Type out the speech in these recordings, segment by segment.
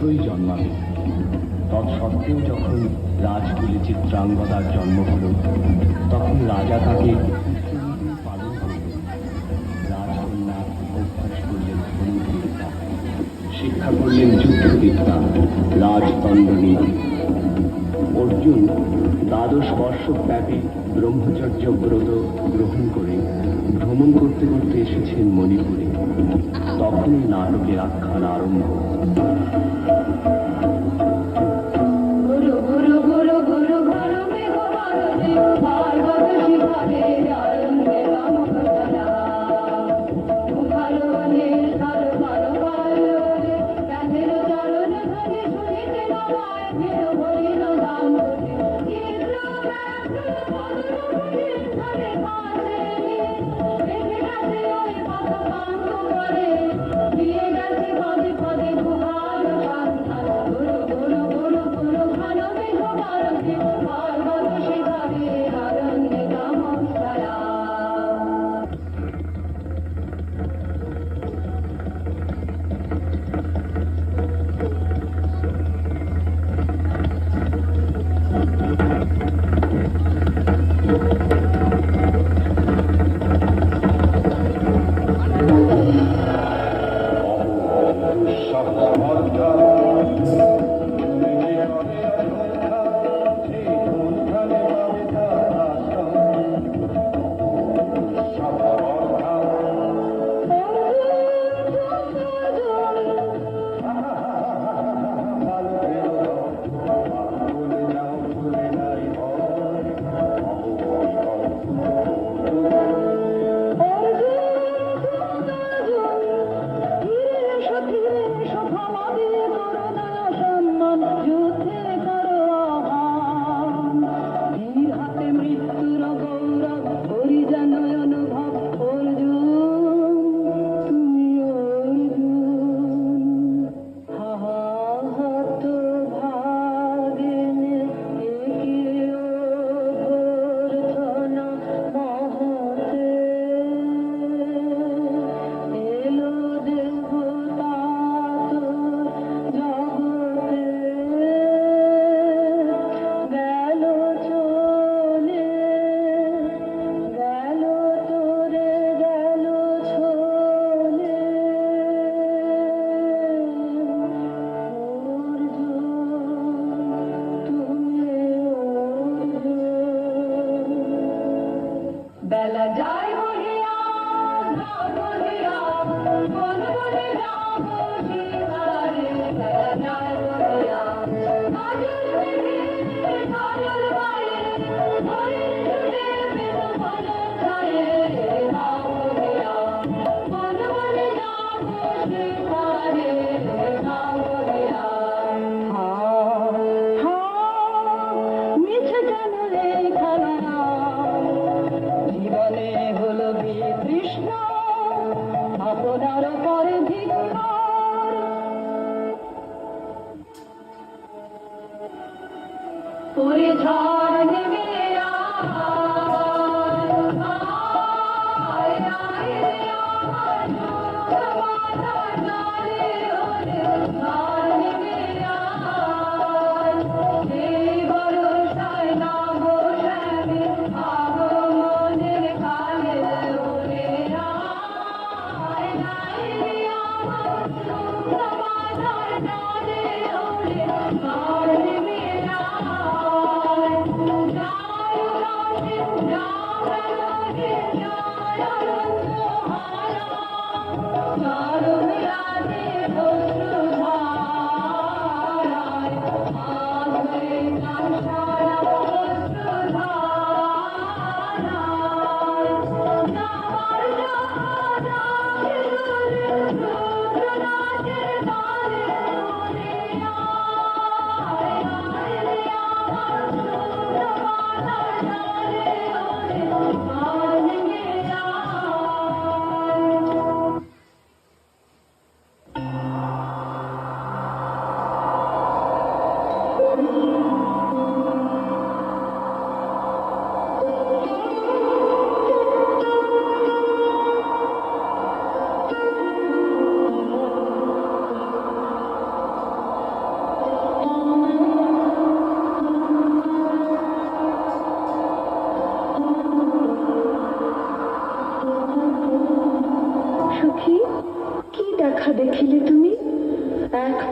জন্মাবে। তৎসত্ত্বেও যখন রাজকুলে চিত্রাঙ্গদার জন্ম হল, তখন রাজা তাকে পালন করলেন। রাজকন্যা অভ্যাস করলেন ধনুর্বিদ্যা, শিক্ষা করলেন যুদ্ধবিদ্যা, রাজদণ্ডনীতি। অর্জুন দ্বাদশ বর্ষব্যাপী ব্রহ্মচর্য ব্রত গ্রহণ করে ভ্রমণ করতে করতে এসেছেন মণিপুরে। তখনই নাটকের আখ্যান আরম্ভ।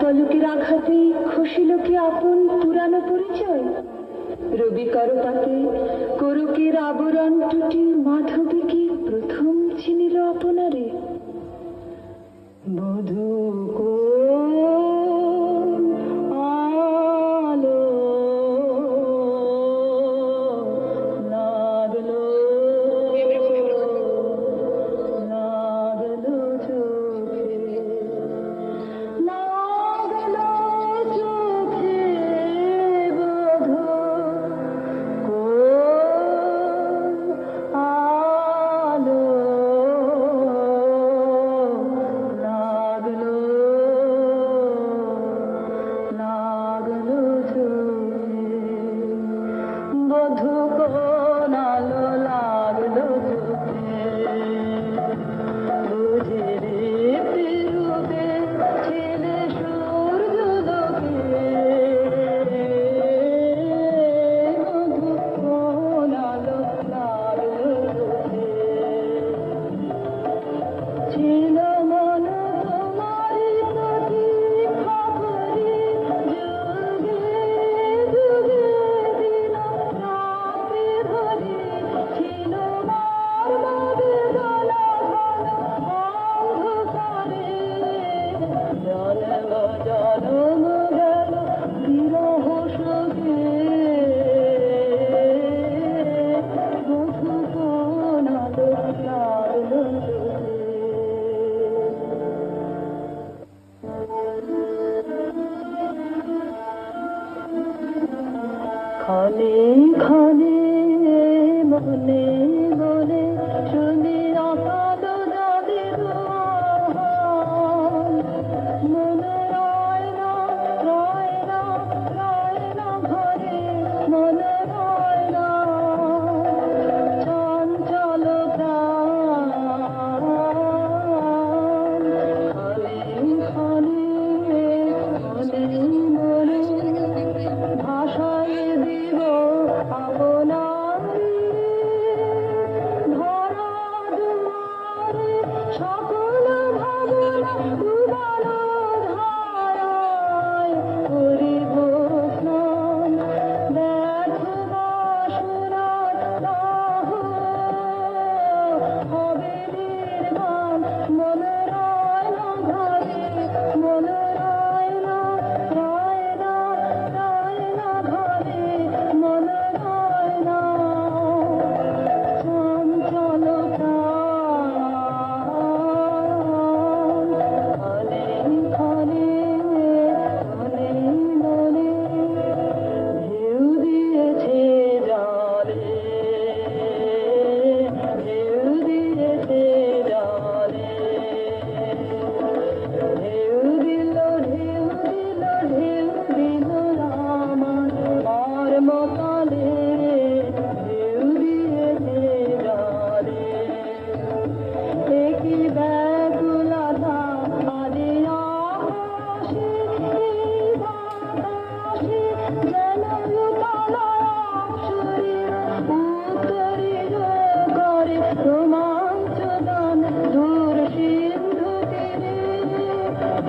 পলকের আঘাতে খসিল কি আপন পুরানো পরিচয়? রবি করপাতে করুকের আবরণ টুটি মাধবী কি প্রথম চিনিল আপনারে? বধূ কোন আলো লাগলো লাগলো চোখে, লাগলো চোখে বধূ কোন আলো লাগলো লাগলো চোখে, বধূ কোন আলো লাগলো চোখে, বুঝে রে পিরুতে ছিলে সূর্যলোকে, বধূ কোন আলো লাগলো চোখে, ছিল মন তোমারি প্রতি খবরি, যুগে যুগে দিন রাত্রি ধরি, ছিল মর্ম বেদনা ঘন অন্ধকারে, জন্ম জন্ম গেল বিরহ শোকে, বধূ কোন আলো লাগলো চোখে। ক্ষণে ক্ষণে মনে মনে শুনি অকাল যাদের আহ্বান, মনে রয় না রয় না রয় না ঘরে, মনে রয় না চঞ্চল প্রাণ, ক্ষণে ক্ষণে মনে মনে ভাষায় দিব আপনারে, ধরা দুয়ারে সকল ভাবনা ডুবানো ধারায়, করিব স্নান ব্যর্থ বাসনার দাহ হবে নির্বাণ, মন রয় না ঘরে, মন রয় না রয় না রয় না ঘরে, মন রয় না চঞ্চল প্রাণ, ক্ষণে ক্ষণে মনে মনে ঢেউ দিয়েছে জলে, ঢেউ দিয়েছে জলে, ঢেউ দিল ঢেউ দিল ঢেউ দিল আমার মর্মতলে, ঢেউ দিয়েছে জলে, একই ব্যাকুলতা আদি আকাশে, এই বাতাসে যেন লুকালয় শরীর উত্তরিত করে রোমাঞ্চ দান, দূর সিন্ধু তীরে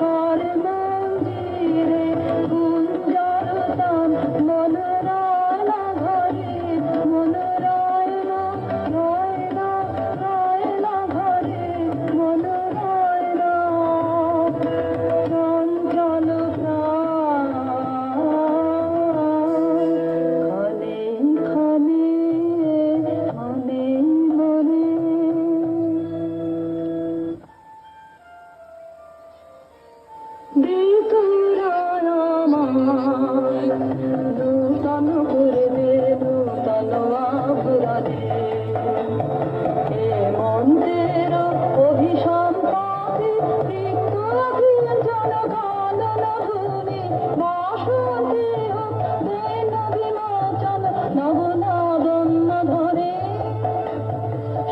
করে মঞ্জিরে গুঞ্জর তান, মন রয় না ঘরে, মন রয় না রয় না রয় না ঘরে, মন রয় না চঞ্চল প্রাণ, ক্ষণে ক্ষণে মনে মনে। বেকুরায় আমায় নূতন করে দে নূতন আভরণে, এ মন্দির অভিসম্পাদে রিক্ত অখিল জনগণন ভূমি, বাসন্তী হোক দেন বিমোচন নব নগণ্য ধরে,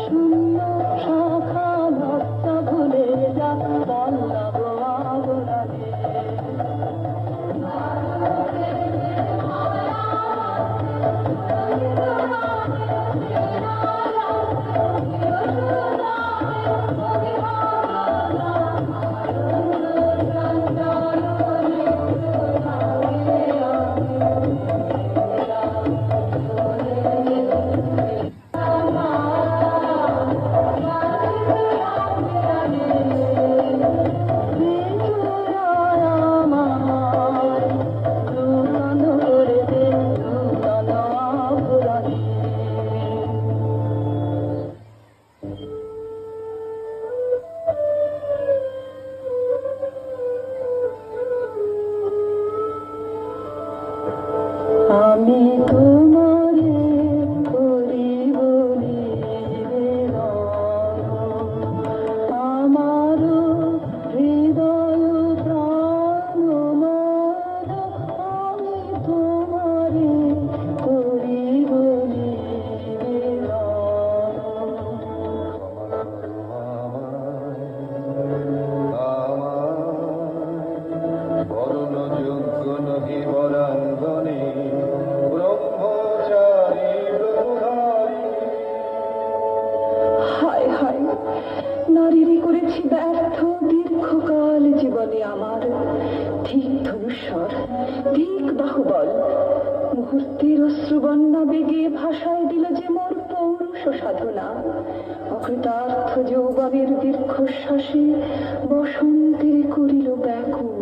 শূন্য শাখা ভক্ত ভুলে যা পল্লব আবরণে। আমি তোমারে করিব নিবেদন, আমার হৃদয় প্রাণ মন, আমি তোমারে করিব বরণ যোগ্য নহি বরাঙ্গনে ব্রহ্মচারী ব্রতধারী। হায় হায়, নারীরই করেছি ব্যর্থ দীর্ঘকাল জীবনে আমার। ঠিক ধনুস্বর, ঠিক বাহুবল, মুহূর্তের অশ্রুবন্যা বেগে ভাষায় দিল যে মোর পৌরুষ সাধনা। অকৃতার্থ যৌবনের দীর্ঘশ্বাসে বসন্তের করিল ব্যাকুল।